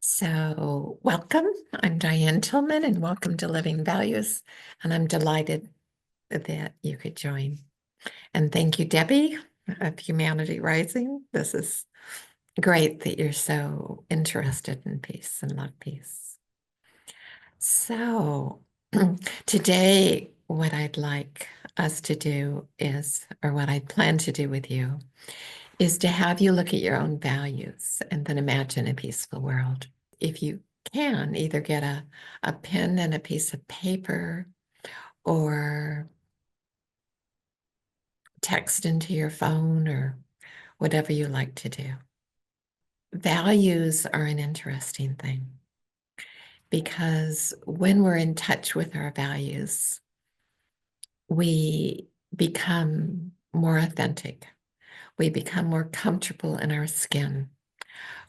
So, welcome. I'm Diane Tillman, and welcome to Living Values. And I'm delighted that you could join. And thank you, Debbie of Humanity Rising. This is great that you're so interested in peace and love peace. So, today, what I'd like us to do is, or what I plan to do with you, is to have you look at your own values and then imagine a peaceful world. If you can, either get a pen and a piece of paper or text into your phone or whatever you like to do. Values are an interesting thing because when we're in touch with our values, we become more authentic. We become more comfortable in our skin.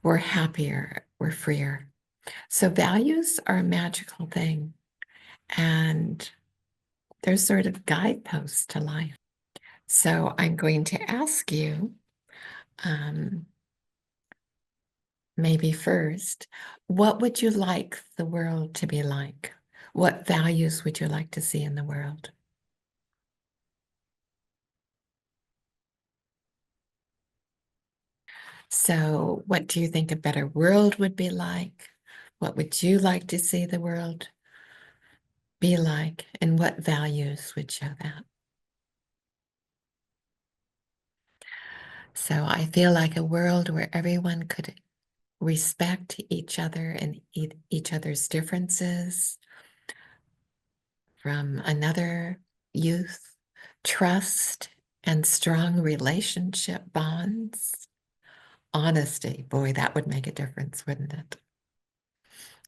We're happier. We're freer. So values are a magical thing, and they're sort of guideposts to life. So I'm going to ask you, maybe first, what would you like the world to be like? What values would you like to see in the world? So what do you think a better world would be like? What would you like to see the world be like? And what values would show that? So I feel like a world where everyone could respect each other and each other's differences from another youth, trust and strong relationship bonds. Honesty, boy, that would make a difference, wouldn't it?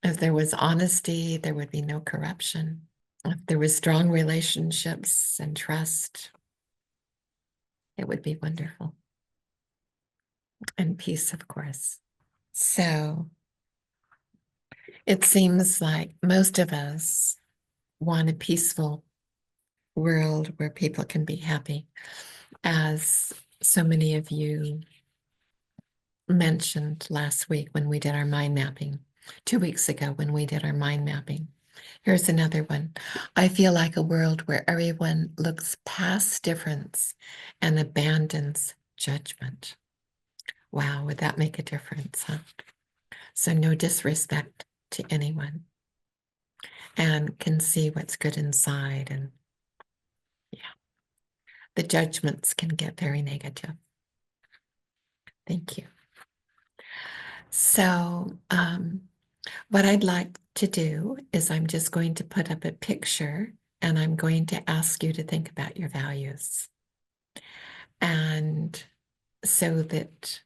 If there was honesty, there would be no corruption. If there was strong relationships and trust, it would be wonderful. And peace, of course. So it seems like most of us want a peaceful world where people can be happy. As so many of you mentioned last week when we did our mind mapping, 2 weeks ago when we did our mind mapping. Here's another one. I feel like a world where everyone looks past difference and abandons judgment. Wow, would that make a difference, huh? So no disrespect to anyone and can see what's good inside. And yeah, the judgments can get very negative. Thank you. So what I'd like to do is I'm just going to put up a picture and I'm going to ask you to think about your values. And so that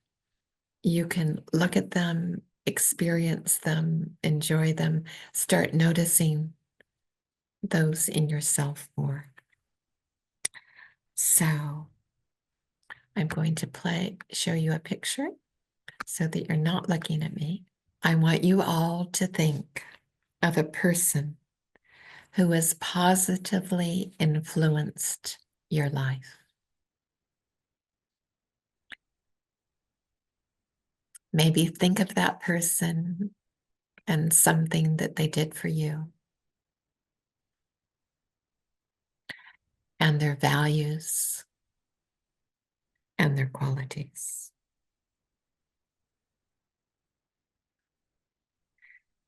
you can look at them, experience them, enjoy them, start noticing those in yourself more. So I'm going to show you a picture so that you're not looking at me. I want you all to think of a person who has positively influenced your life. Maybe think of that person and something that they did for you and their values and their qualities.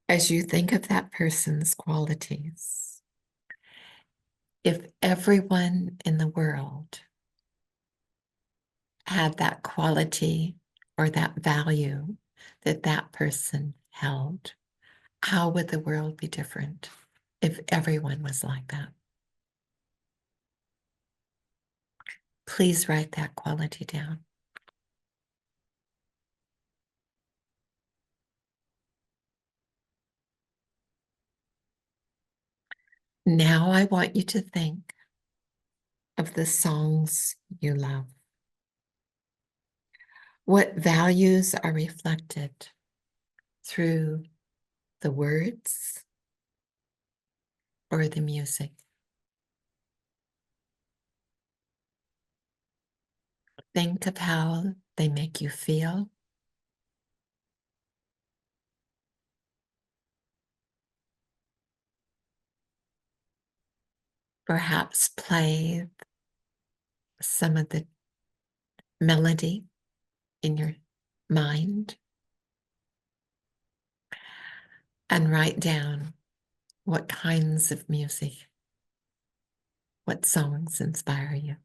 As you think of that person's qualities, if everyone in the world had that quality or that value that that person held, how would the world be different if everyone was like that? Please write that quality down. Now I want you to think of the songs you love. What values are reflected through the words or the music? Think of how they make you feel. Perhaps play some of the melody in your mind and write down what kinds of music, what songs inspire you.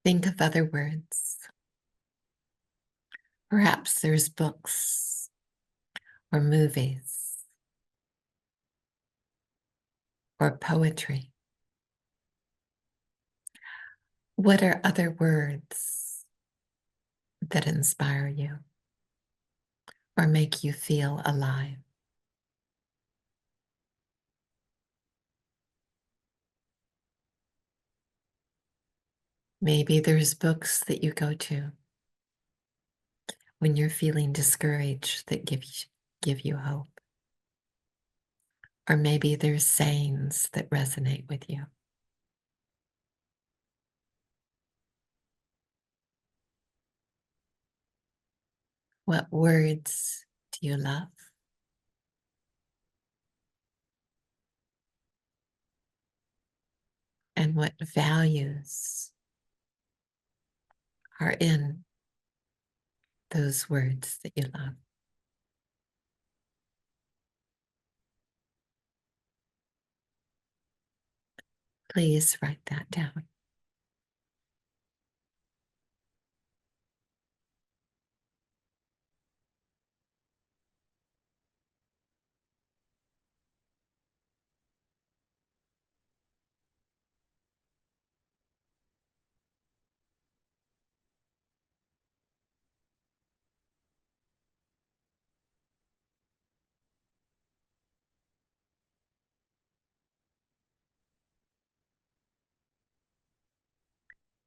Think of other words. Perhaps there's books or movies or poetry. What are other words that inspire you or make you feel alive? Maybe there's books that you go to when you're feeling discouraged that give you hope. Or maybe there's sayings that resonate with you. What words do you love? And what values are in those words that you love? Please write that down.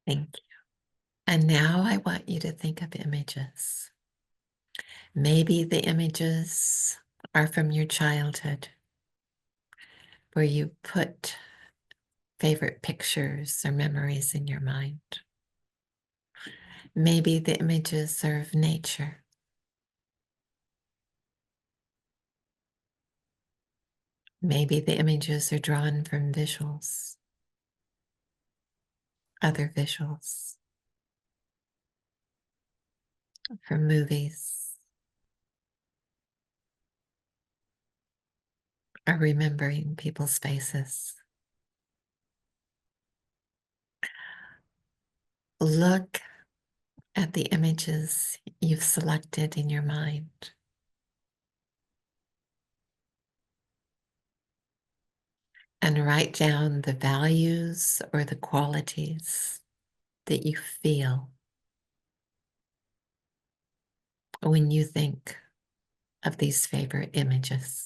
Thank you. And now I want you to think of images. Maybe the images are from your childhood, where you put favorite pictures or memories in your mind. Maybe the images are of nature. Maybe the images are drawn from visuals, other visuals, from movies, or remembering people's faces. Look at the images you've selected in your mind. And write down the values or the qualities that you feel when you think of these favorite images.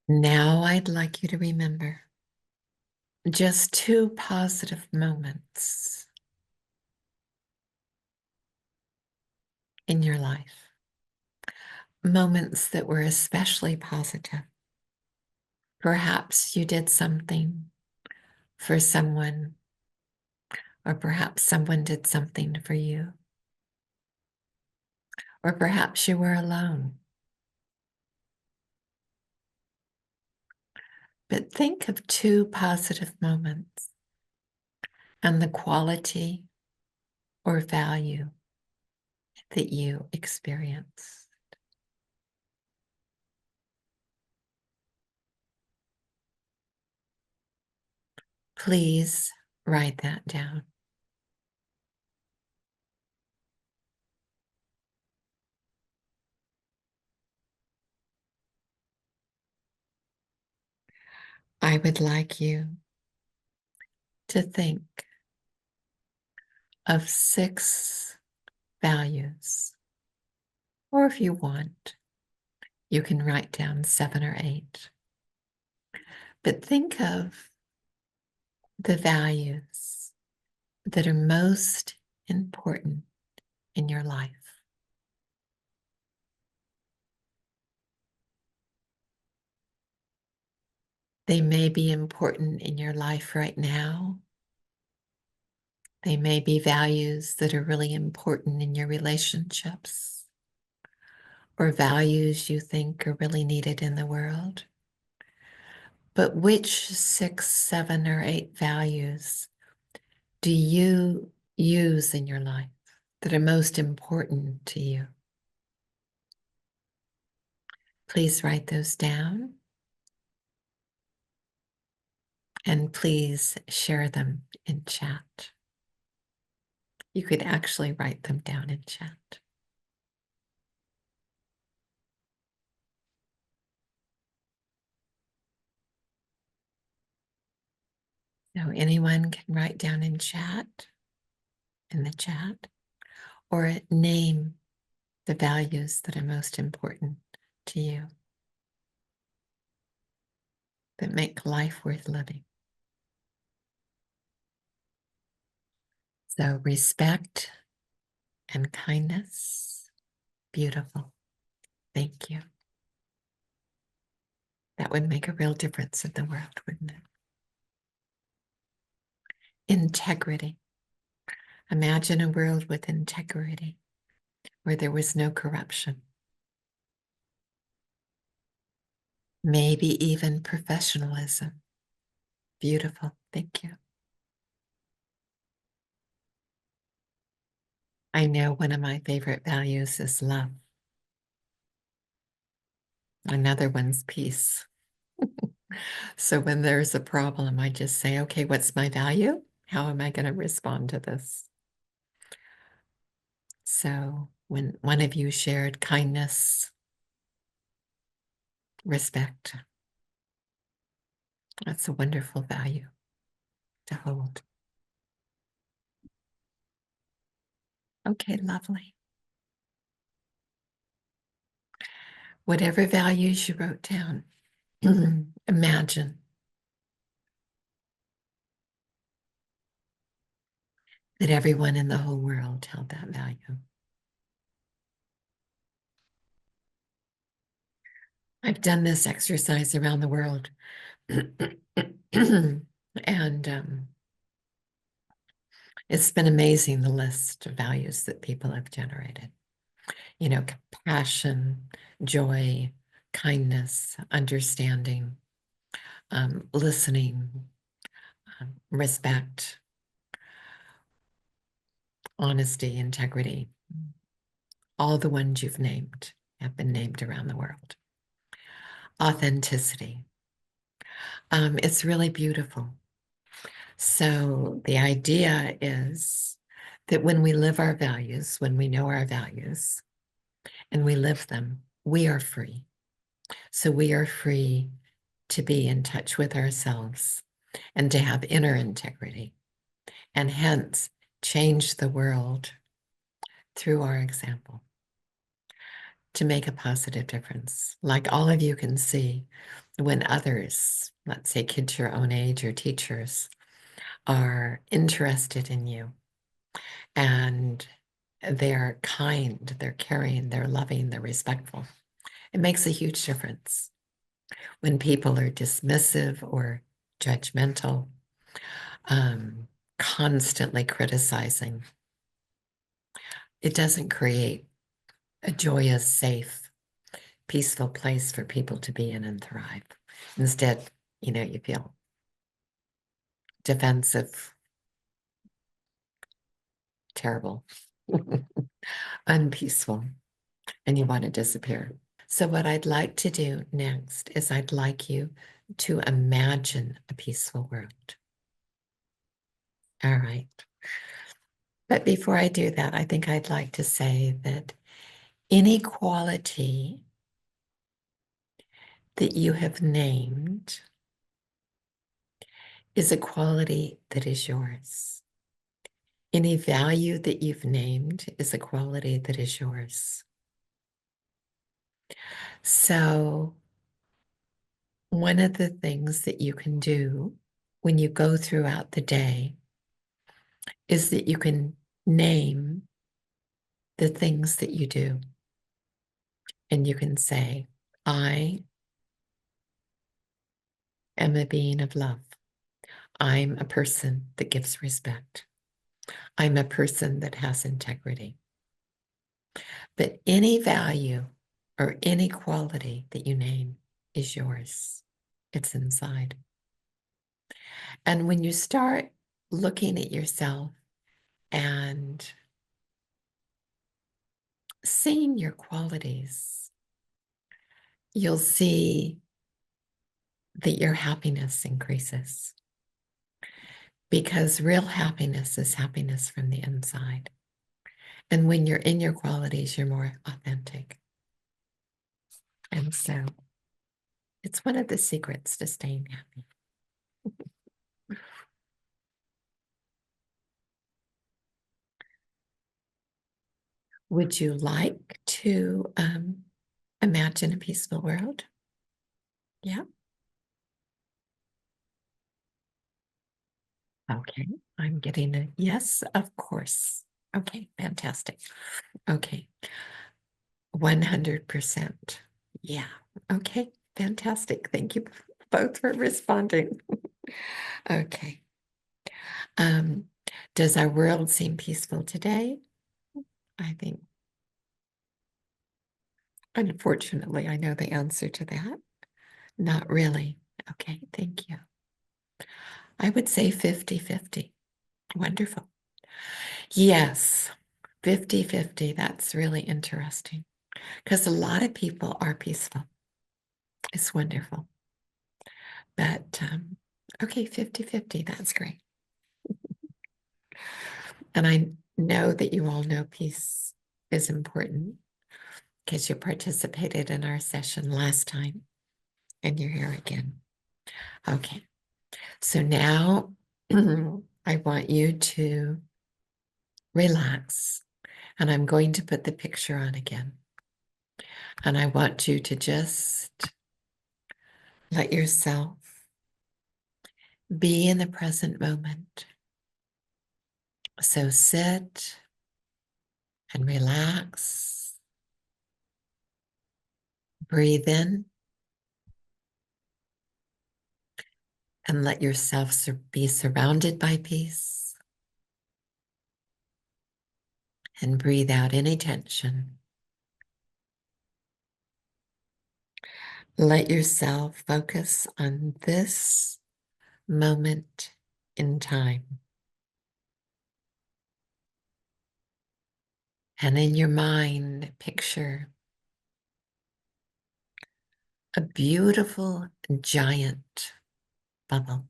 Now I'd like you to remember just two positive moments in your life, moments that were especially positive. Perhaps you did something for someone, or perhaps someone did something for you, or perhaps you were alone. But think of two positive moments and the quality or value that you experience. Please write that down. I would like you to think of 6 values, or if you want, you can write down 7 or 8. But think of the values that are most important in your life. They may be important in your life right now. They may be values that are really important in your relationships, or values you think are really needed in the world. But which 6, 7, or 8 values do you use in your life that are most important to you? Please write those down, and please share them in chat. You could actually write them down in chat. So anyone can write down in the chat, or name the values that are most important to you, that make life worth living. So respect and kindness, beautiful. Thank you. That would make a real difference in the world, wouldn't it? Integrity. Imagine a world with integrity, where there was no corruption. Maybe even professionalism. Beautiful. Thank you. I know one of my favorite values is love. Another one's peace. So when there's a problem, I just say, okay, what's my value? How am I going to respond to this? So when one of you shared kindness, respect, that's a wonderful value to hold. Okay, lovely. Whatever values you wrote down, imagine that everyone in the whole world held that value. I've done this exercise around the world. And it's been amazing, the list of values that people have generated. You know, compassion, joy, kindness, understanding, listening, respect, honesty, integrity. All the ones you've named have been named around the world. Authenticity. It's really beautiful. So the idea is that when we live our values, when we know our values and we live them, we are free. So we are free to be in touch with ourselves and to have inner integrity, and hence change the world through our example, to make a positive difference. Like all of you can see, when others, let's say kids your own age or teachers, are interested in you and they're kind, they're caring, they're loving, they're respectful, it makes a huge difference. When people are dismissive or judgmental, constantly criticizing, it doesn't create a joyous, safe, peaceful place for people to be in and thrive. Instead, you feel defensive, terrible, unpeaceful, and you want to disappear. So what I'd like to do next is I'd like you to imagine a peaceful world. All right. But before I do that, I think I'd like to say that any quality that you have named is a quality that is yours. Any value that you've named is a quality that is yours. So, one of the things that you can do when you go throughout the day is that you can name the things that you do. And you can say, I am a being of love. I'm a person that gives respect. I'm a person that has integrity. But any value or any quality that you name is yours. It's inside. And when you start looking at yourself and seeing your qualities, you'll see that your happiness increases. Because real happiness is happiness from the inside. And when you're in your qualities, you're more authentic. And so it's one of the secrets to staying happy. Would you like to imagine a peaceful world? Yeah. Okay. I'm getting a yes, of course. Okay. Fantastic. Okay. 100%. Yeah. Okay. Fantastic. Thank you both for responding. Okay. Um, does our world seem peaceful today? I think, unfortunately, I know the answer to that. Not really. Okay, thank you. I would say 50-50. Wonderful. Yes, 50-50. That's really interesting because a lot of people are peaceful. It's wonderful. But okay, 50-50. That's great. And I know that you all know peace is important because you participated in our session last time and you're here again. Okay, so now I want you to relax, and I'm going to put the picture on again. And I want you to just let yourself be in the present moment. So sit and relax, breathe in, and let yourself be surrounded by peace. And breathe out any tension. Let yourself focus on this moment in time. And in your mind, picture a beautiful giant bubble.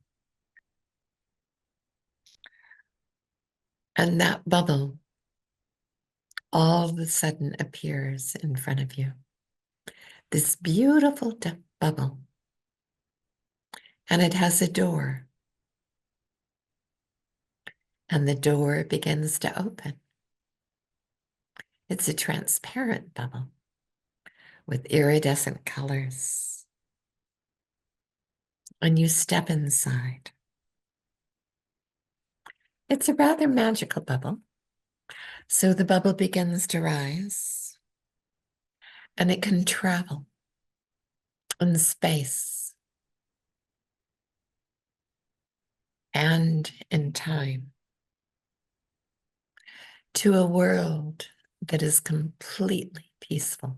And that bubble all of a sudden appears in front of you. This beautiful bubble. And it has a door. And the door begins to open. It's a transparent bubble with iridescent colors. And you step inside. It's a rather magical bubble. So the bubble begins to rise, and it can travel in space and in time to a world that is completely peaceful.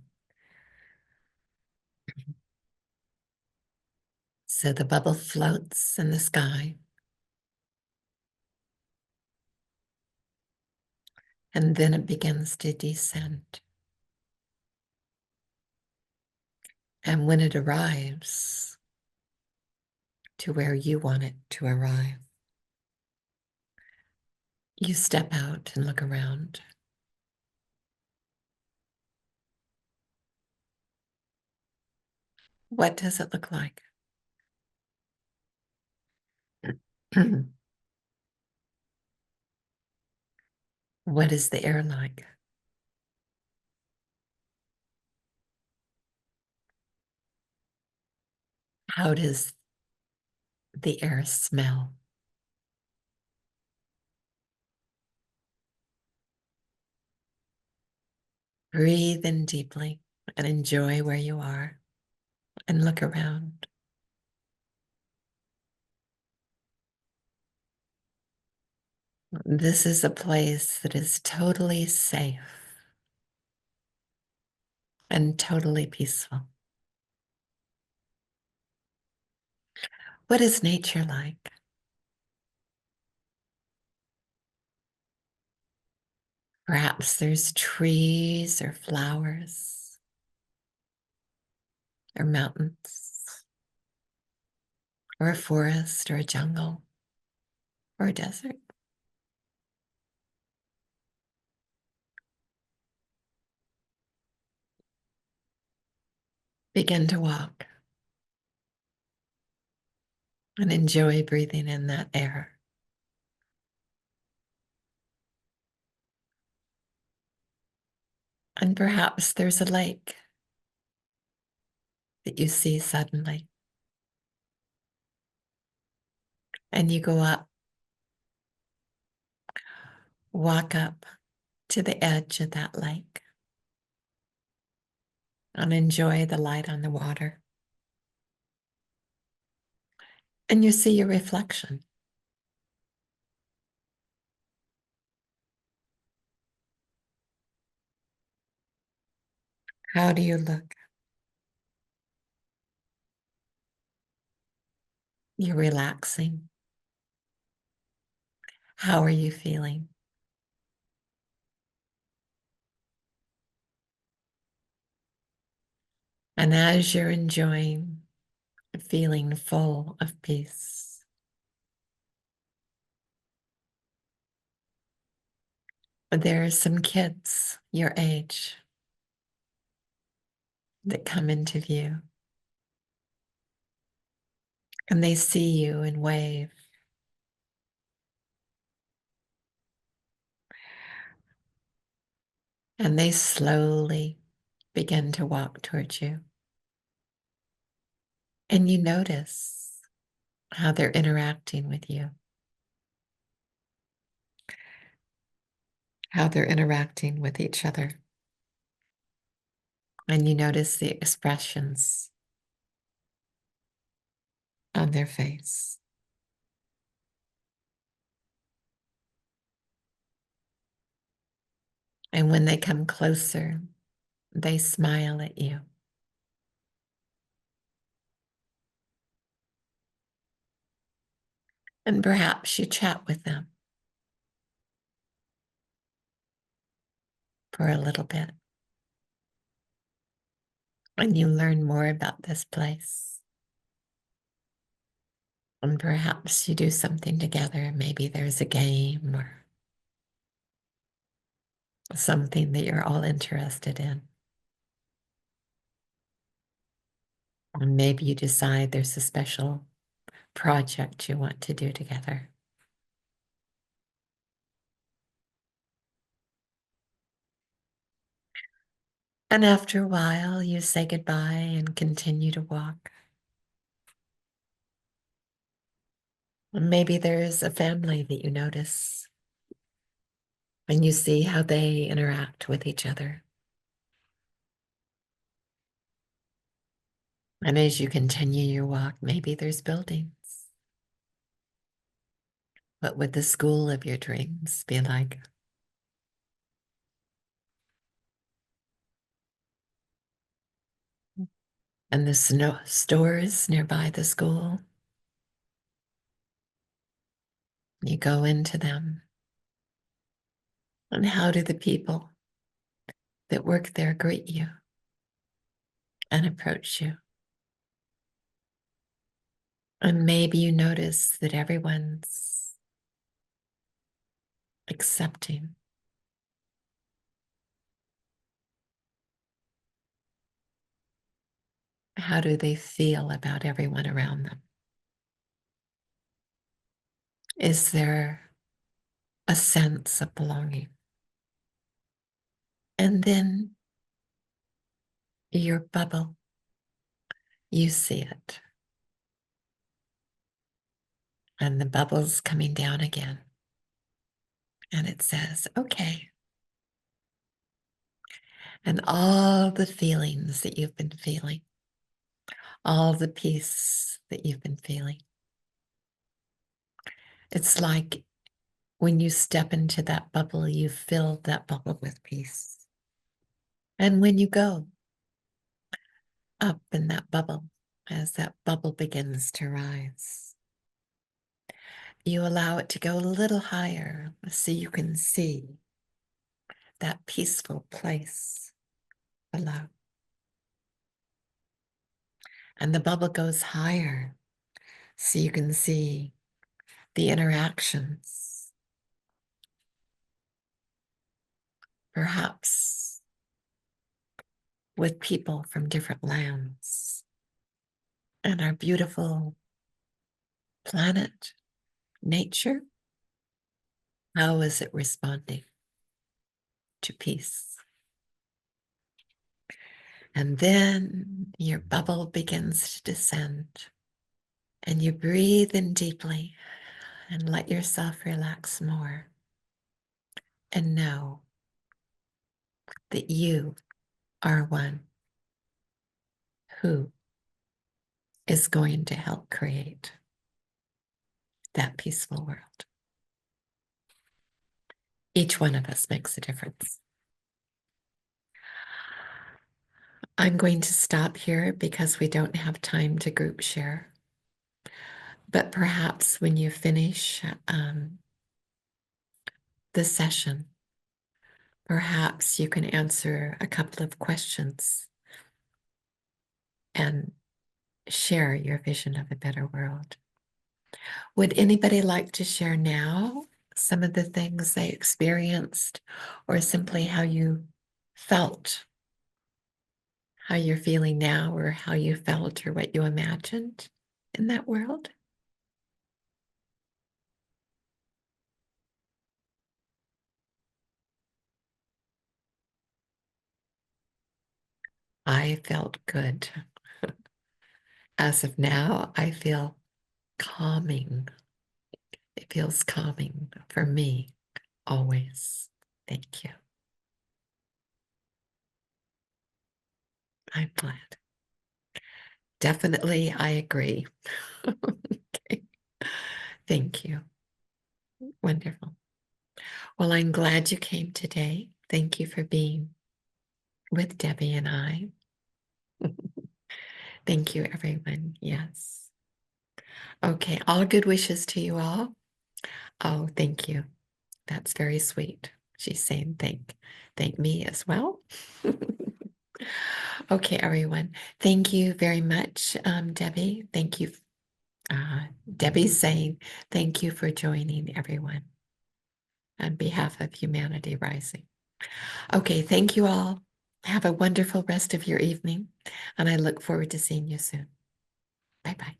So the bubble floats in the sky, and then it begins to descend. And when it arrives to where you want it to arrive, you step out and look around. What does it look like? What is the air like? How does the air smell? Breathe in deeply and enjoy where you are and look around. This is a place that is totally safe and totally peaceful. What is nature like? Perhaps there's trees or flowers or mountains or a forest or a jungle or a desert. Begin to walk and enjoy breathing in that air. And perhaps there's a lake that you see suddenly. And you go up, walk up to the edge of that lake and enjoy the light on the water. And you see your reflection. How do you look? You're relaxing. How are you feeling? And as you're enjoying, feeling full of peace, there are some kids your age that come into view. And they see you and wave. And they slowly begin to walk towards you. And you notice how they're interacting with you, how they're interacting with each other. And you notice the expressions on their face. And when they come closer, they smile at you. And perhaps you chat with them for a little bit. And you learn more about this place. And perhaps you do something together. Maybe there's a game or something that you're all interested in. And maybe you decide there's a special project you want to do together. And after a while, you say goodbye and continue to walk. And maybe there's a family that you notice and you see how they interact with each other. And as you continue your walk, maybe there's buildings. What would the school of your dreams be like? And the stores nearby the school, you go into them. And how do the people that work there greet you and approach you? And maybe you notice that everyone's accepting. How do they feel about everyone around them? Is there a sense of belonging? And then your bubble, you see it. And the bubble's coming down again. And it says, okay. And all the feelings that you've been feeling, all the peace that you've been feeling. It's like when you step into that bubble, you fill that bubble with peace. And when you go up in that bubble, as that bubble begins to rise, you allow it to go a little higher so you can see that peaceful place below. And the bubble goes higher so you can see the interactions, perhaps with people from different lands, and our beautiful planet, nature. How is it responding to peace? And then your bubble begins to descend, and you breathe in deeply and let yourself relax more, and know that you are one who is going to help create that peaceful world. Each one of us makes a difference. I'm going to stop here because we don't have time to group share. But perhaps when you finish the session, perhaps you can answer a couple of questions and share your vision of a better world. Would anybody like to share now some of the things they experienced, or simply how you felt, how you're feeling now, or how you felt, or what you imagined in that world? I felt good. As of now, I feel calming. It feels calming for me always. Thank you. I'm glad. Definitely, I agree. Okay. Thank you. Wonderful. Well, I'm glad you came today. Thank you for being with Debbie and I. Thank you, everyone. Yes. Okay. All good wishes to you all. Oh, thank you. That's very sweet. She's saying thank me as well. Okay, everyone. Thank you very much, Debbie. Thank you. Debbie's saying thank you for joining, everyone, on behalf of Humanity Rising. Okay, thank you all. Have a wonderful rest of your evening, and I look forward to seeing you soon. Bye-bye.